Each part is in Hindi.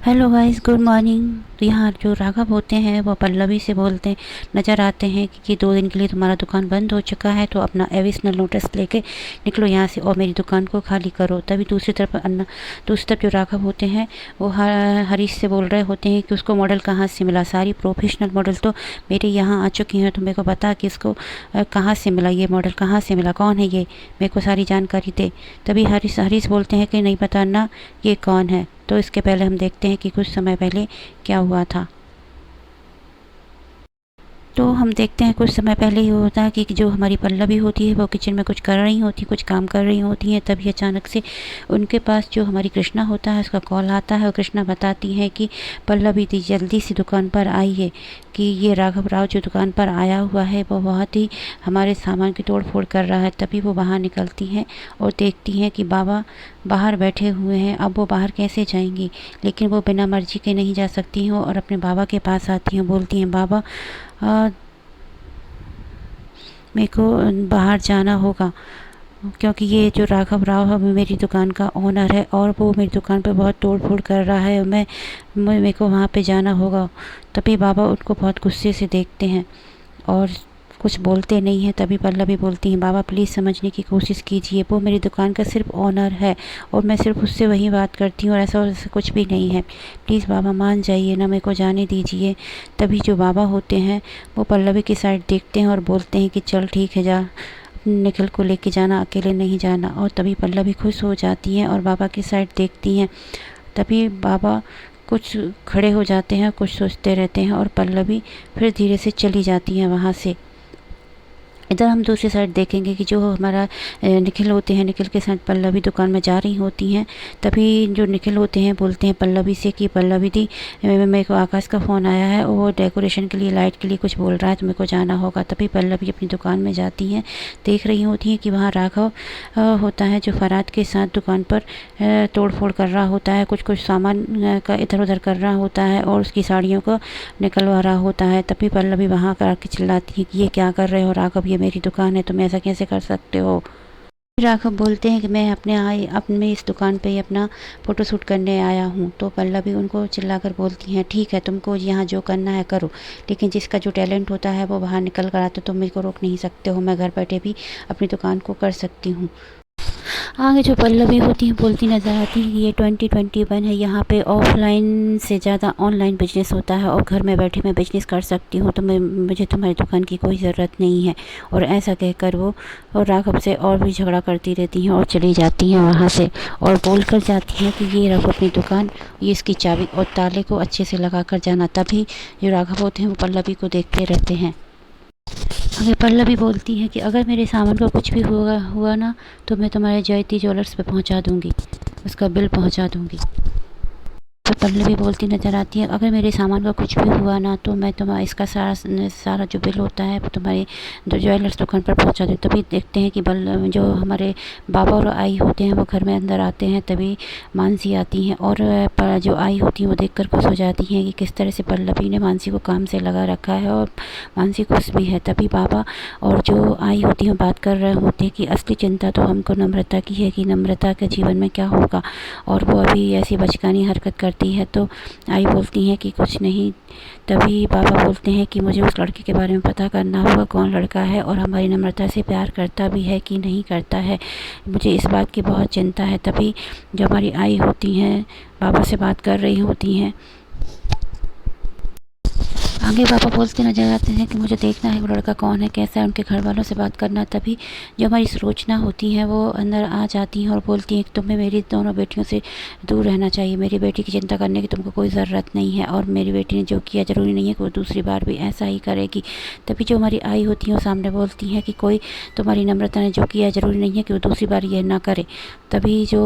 Hello guys, good morning. तो यहाँ जो राघव होते हैं वो पल्लवी से बोलते नज़र आते हैं कि 2 दिन के लिए तुम्हारा दुकान बंद हो चुका है, तो अपना एविशनल नोटिस लेके निकलो यहाँ से और मेरी दुकान को खाली करो। तभी दूसरी तरफ जो राघव होते हैं वो हरीश से बोल रहे होते हैं कि उसको मॉडल कहाँ से मिला। सारी प्रोफेशनल मॉडल तो मेरे यहाँ आ चुकी हैं, तो मेरे को बता कि इसको कहाँ से मिला, ये मॉडल कहाँ से मिला, कौन है ये, मेरे को सारी जानकारी दे। तभी हरीश बोलते हैं कि नहीं पता ना ये कौन है। तो इसके पहले हम देखते हैं कि कुछ समय पहले क्या हुआ था। तो हम देखते हैं कुछ समय पहले ही होता है कि जो हमारी पल्लवी होती है वो किचन में कुछ कर रही होती, कुछ काम कर रही होती हैं। तभी अचानक से उनके पास जो हमारी कृष्णा होता है उसका कॉल आता है और कृष्णा बताती है कि पल्लवी दी जल्दी से दुकान पर आइए, कि ये राघव राव जो दुकान पर आया हुआ है वो बहुत ही हमारे सामान की तोड़ फोड़ कर रहा है। तभी वो बाहर निकलती हैं और देखती हैं कि बाबा बाहर बैठे हुए हैं। अब वो बाहर कैसे जाएंगी, लेकिन वो बिना मर्जी के नहीं जा सकती हैं और अपने बाबा के पास आती हैं। बोलती हैं, बाबा मेरे को बाहर जाना होगा, क्योंकि ये जो राघव राव है मेरी दुकान का ओनर है और वो मेरी दुकान पे बहुत तोड़ फोड़ कर रहा है और मेरे को वहाँ पे जाना होगा। तभी बाबा उनको बहुत गुस्से से देखते हैं और कुछ बोलते नहीं हैं। तभी पल्लवी बोलती हैं, बाबा प्लीज़ समझने की कोशिश कीजिए, वो मेरी दुकान का सिर्फ ओनर है और मैं सिर्फ उससे वही बात करती हूँ और ऐसा कुछ भी नहीं है। प्लीज़ बाबा मान जाइए ना, मेरे को जाने दीजिए। तभी जो बाबा होते हैं वो पल्लवी की साइड देखते हैं और बोलते हैं कि चल ठीक है, जा निखिल को लेके जाना, अकेले नहीं जाना। और तभी पल्लवी खुश हो जाती हैं और बाबा की साइड देखती हैं। तभी बाबा कुछ खड़े हो जाते हैं, कुछ सोचते रहते हैं और पल्लवी फिर धीरे से चली जाती हैं वहाँ से। इधर हम दूसरी साइड देखेंगे कि जो हमारा निखिल होते हैं, निखिल के साथ पल्लवी दुकान में जा रही होती हैं। तभी जो निखिल होते हैं बोलते हैं पल्लवी से कि पल्लवी दी मेरे को आकाश का फ़ोन आया है और वो डेकोरेशन के लिए, लाइट के लिए कुछ बोल रहा है, तो मेरे को जाना होगा। तभी पल्लवी अपनी दुकान में जाती हैं, देख रही होती हैं कि वहाँ राघव होता है जो फराद के साथ दुकान पर तोड़ फोड़ कर रहा होता है, कुछ सामान का इधर उधर कर रहा होता है और उसकी साड़ियों को निकलवा रहा होता है। तभी पल्लवी वहाँ कर के चिल्लाती है कि ये क्या कर रहे हो राघव, ये मेरी दुकान है, तुम ऐसा कैसे कर सकते हो। राघव बोलते हैं कि मैं अपने इस दुकान पे ही अपना फ़ोटोशूट करने आया हूँ। तो पल्लवी उनको चिल्लाकर बोलती हैं, ठीक है तुमको यहाँ जो करना है करो, लेकिन जिसका जो टैलेंट होता है वो बाहर निकल कर आता, तो तुम मेरे को रोक नहीं सकते हो, मैं घर बैठे भी अपनी दुकान को कर सकती हूँ। आगे जो पल्लवी होती हैं बोलती नज़र आती है कि ये 2021 है, यहाँ पे ऑफलाइन से ज़्यादा ऑनलाइन बिजनेस होता है और घर में बैठे मैं बिजनेस कर सकती हूँ, तो मुझे तुम्हारी दुकान की कोई ज़रूरत नहीं है। और ऐसा कहकर वो और राघव से और भी झगड़ा करती रहती हैं और चली जाती हैं वहाँ से और बोल कर जाती हैं कि ये रखो अपनी दुकान, ये इसकी चाबी और ताले को अच्छे से लगा कर जाना। तभी जो राघव होते हैं वो पल्लवी को देखते रहते हैं। आगे पल्लवी बोलती है कि अगर मेरे सामान को कुछ भी हुआ ना, तो मैं तुम्हारे जयती ज्वेलर्स पे पहुंचा दूंगी, उसका बिल पहुंचा दूंगी। तो पल्लवी बोलती नज़र आती है, अगर मेरे सामान का कुछ भी हुआ ना, तो मैं तुम्हारा इसका सारा जो बिल होता है वो तुम्हारे ज्वेलर्स दुकान पर पहुंचा दूँ। तभी देखते हैं कि जो हमारे बाबा और आई होते हैं वो घर में अंदर आते हैं। तभी मानसी आती हैं और जो आई होती हैं वो देखकर खुश हो जाती हैं कि किस तरह से पल्लवी ने मानसी को काम से लगा रखा है और मानसी खुश भी है। तभी बाबा और जो आई होती हैं बात कर रहे होते हैं कि असली चिंता तो हमको नम्रता की है, कि नम्रता के जीवन में क्या होगा, और वो अभी ऐसी बचकानी हरकत करती है। तो आई बोलती हैं कि कुछ नहीं। तभी बाबा बोलते हैं कि मुझे उस लड़के के बारे में पता करना होगा, कौन लड़का है और हमारी नम्रता से प्यार करता भी है कि नहीं करता है, मुझे इस बात की बहुत चिंता है। तभी जो हमारी आई होती हैं बाबा से बात कर रही होती हैं। आगे पापा बोलते नजर आते हैं कि मुझे देखना है वो लड़का कौन है, कैसा है, उनके घर वालों से बात करना। तभी जो हमारी सुलोचना होती हैं वो अंदर आ जाती हैं और बोलती हैं कि तुम्हें मेरी दोनों बेटियों से दूर रहना चाहिए, मेरी बेटी की चिंता करने की तुमको कोई ज़रूरत नहीं है और मेरी बेटी ने जो किया ज़रूरी नहीं है कि वो दूसरी बार भी ऐसा ही करेगी। तभी जो हमारी आई होती हैं वो सामने बोलती हैं कि कोई तुम्हारी नम्रता ने जो किया ज़रूरी नहीं है कि वो दूसरी बार ये ना करे। तभी जो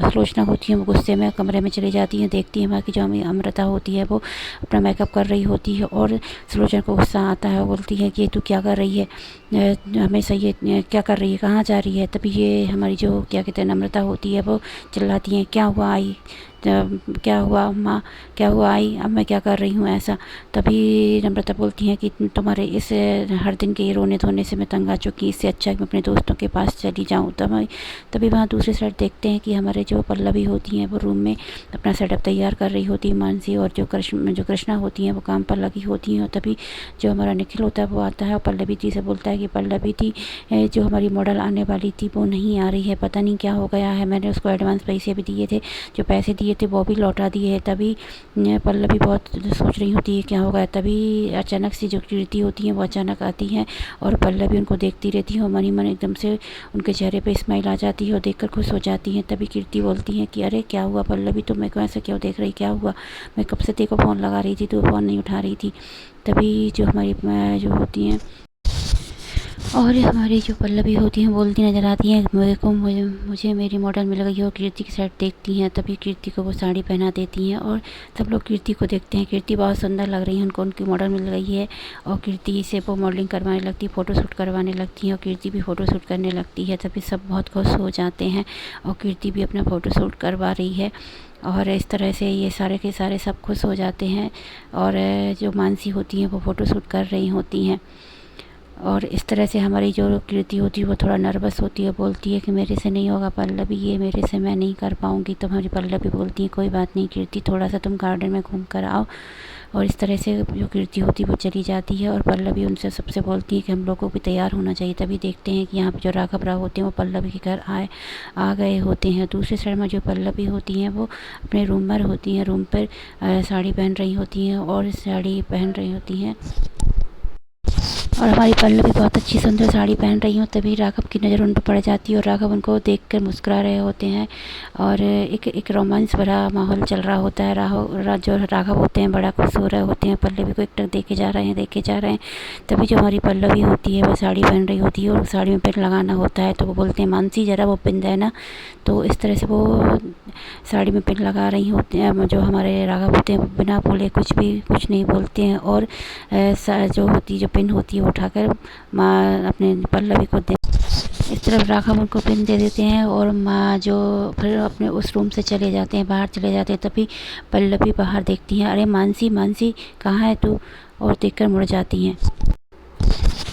सुलोचना होती है वो गुस्से में कमरे में चली जाती हैं, देखती हैं वहाँ की जो हमारी अमृता होती है वो अपना मेकअप कर रही होती है और सुलोचना को गुस्सा आता है। बोलती है कि ये तू क्या कर रही है, हमेशा ये क्या कर रही है, कहाँ जा रही है। तभी ये हमारी जो क्या कहते हैं नम्रता होती है वो चिल्लाती हैं, क्या हुआ आई, क्या हुआ माँ, क्या हुआ आई, अब मैं क्या कर रही हूँ ऐसा। तभी नम्रता बोलती हैं कि तुम्हारे इस हर दिन के ये रोने धोने से मैं तंग आ चुकी, इससे अच्छा है कि मैं अपने दोस्तों के पास चली जाऊँ। तभी वहाँ दूसरी साइड देखते हैं कि हमारे जो पल्लवी होती हैं वो रूम में अपना सेटअप तैयार कर रही होती है मानसी, और जो कृष्णा होती हैं वो काम पर लगी होती हैं। और तभी जो हमारा निखिल होता है वो आता है और पल्लवी दी से बोलता है कि पल्लवी दी, जो हमारी मॉडल आने वाली थी वो नहीं आ रही है, पता नहीं क्या हो गया है, मैंने उसको एडवांस पैसे भी दिए थे, जो पैसे दिए थे वो भी लौटा दिए हैं। तभी पल्लवी बहुत सोच रही होती है क्या हो गया। तभी अचानक से जो कीर्ति होती हैं वो अचानक आती हैं और पल्लवी उनको देखती रहती है और मन ही मन एकदम से उनके चेहरे पे स्माइल आ जाती है और देखकर खुश हो जाती हैं। तभी कीर्ति बोलती हैं कि अरे क्या हुआ पल्लवी, तुम मेरे को ऐसा क्यों देख रही, क्या हुआ, मैं कब से तेरे को फ़ोन लगा रही थी, तो फ़ोन नहीं उठा रही थी। तभी जो हमारी जो होती हैं और हमारी जो पल्लवी होती हैं बोलती नज़र आती हैं, मेरे को मुझे मेरी मॉडल मिल गई है। और कीर्ति की साइड देखती हैं, तभी कीर्ति को वो साड़ी पहना देती हैं और सब लोग कीर्ति को देखते हैं। कीर्ति बहुत सुंदर लग रही है, उनको उनकी मॉडल मिल गई है और कीर्ति से वो मॉडलिंग करवाने लगती है, फ़ोटोशूट करवाने लगती है और कीर्ति भी फ़ोटोशूट करने लगती है। तभी सब बहुत खुश हो जाते हैं और कीर्ति भी अपना फ़ोटोशूट करवा रही है और इस तरह से ये सारे के सारे सब खुश हो जाते हैं। और जो मानसी होती हैं वो फ़ोटोशूट कर रही होती हैं और इस तरह से हमारी जो कीर्ति होती है वो थोड़ा नर्वस होती है, बोलती है कि मेरे से नहीं होगा पल्लवी, ये मेरे से मैं नहीं कर पाऊँगी। तो हमारी पल्लवी बोलती है कोई बात नहीं कीर्ति, थोड़ा सा तुम गार्डन में घूम कर आओ। और इस तरह से जो कीर्ति होती है वो चली जाती है और पल्लवी उनसे सबसे बोलती है कि हम लोगों को भी तैयार होना चाहिए। तभी देखते हैं कि यहाँ पे जो राघव राव होते हैं वो पल्लवी के घर आ गए होते हैं। दूसरी साइड में जो पल्लवी होती हैं वो अपने रूम पर होती हैं, रूम पर साड़ी पहन रही होती हैं और साड़ी पहन रही होती हैं और हमारी पल्लवी बहुत अच्छी सुंदर साड़ी पहन रही हो। तभी राघव की नज़र उन पर पड़ जाती है और राघव उनको देखकर मुस्कुरा रहे होते हैं और एक रोमांस भरा माहौल चल रहा होता है। जो राघव होते हैं बड़ा खुश हो रहे होते हैं, पल्लवी को एकटक देखे जा रहे हैं। तभी जो हमारी पल्लवी होती है वो साड़ी पहन रही होती है और साड़ी में पिन लगाना होता है, तो वो बोलते हैं मानसी ज़रा वो पिन देना। तो इस तरह से वो साड़ी में पिन लगा रही होते हैं। जो हमारे राघव होते हैं वो बिना बोले कुछ नहीं बोलते हैं और जो पिन होती है वो उठाकर अपने पल्लवी को दे। इस तरफ राघव उनको पिन दे देते हैं और माँ जो फिर अपने उस रूम से चले जाते हैं, बाहर चले जाते हैं। तभी पल्लवी बाहर देखती हैं, अरे मानसी कहाँ है तू, और देखकर मुड़ जाती हैं।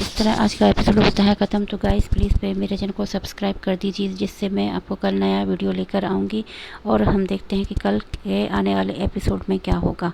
इस तरह आज का एपिसोड होता है ख़त्म। तो गाइस प्लीज़ मेरे चैनल को सब्सक्राइब कर दीजिए, जिससे मैं आपको कल नया वीडियो लेकर आऊँगी और हम देखते हैं कि कल के आने वाले एपिसोड में क्या होगा।